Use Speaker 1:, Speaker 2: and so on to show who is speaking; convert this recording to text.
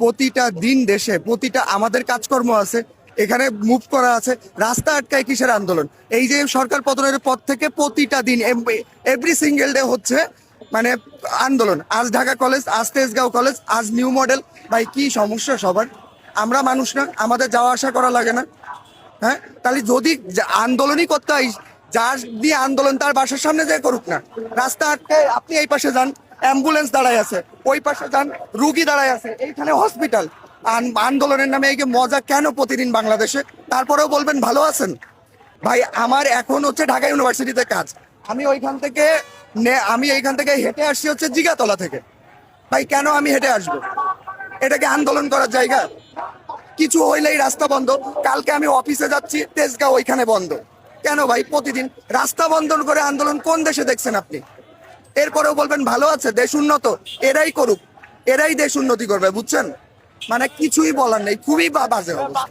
Speaker 1: প্রতিটা দিন দেশে প্রতিটা আমাদের কাজকর্ম আছে, এখানে মুভ করা আছে, রাস্তা আটকায় কিসের আন্দোলন? এই যে সরকার পতনের পর থেকে প্রতিটা দিন এভরি সিঙ্গেল ডে হচ্ছে মানে আন্দোলন। আজ ঢাকা কলেজ, আজ তেজগাঁও কলেজ, আজ নিউ মডেল। ভাই কি সমস্যা সবার? আমরা মানুষ না? আমাদের যাওয়া আসা করা লাগে না? হ্যাঁ, তাহলে যদি আন্দোলনই করতে হয়, যার দিয়ে আন্দোলন তার বাসার সামনে যে করুক না। রাস্তা আটকে আপনি এই পাশে যান, অ্যাম্বুলেন্স দাঁড়ায় আছে, ওই পাশে যান, রুগী দাঁড়ায় আছে, এইখানে হসপিটাল। আন্দোলনের নামে এই যে মজা কেন প্রতিদিন বাংলাদেশে? তারপরেও বলবেন ভালো আছেন? ভাই আমার এখন হচ্ছে ঢাকা ইউনিভার্সিটিতে কাজ, আমি এইখান থেকে হেঁটে আসছি হচ্ছে জিগাতলা থেকে। ভাই কেন আমি হেঁটে আসবো? এটা কি আন্দোলন করার জায়গা? কিছু হইলেই রাস্তা বন্ধ। কালকে আমি অফিসে যাচ্ছি, তেজগাঁও ওইখানে বন্ধ। কেন ভাই প্রতিদিন রাস্তা বন্ধ করে আন্দোলন কোন দেশে দেখছেন আপনি? এরপরেও বলবেন ভালো আছে, দেশ উন্নত। এরাই করুক, এরাই দেশ উন্নতি করবে, বুঝছেন? মানে কিছুই বলার নেই, খুবই বাজে অবস্থা।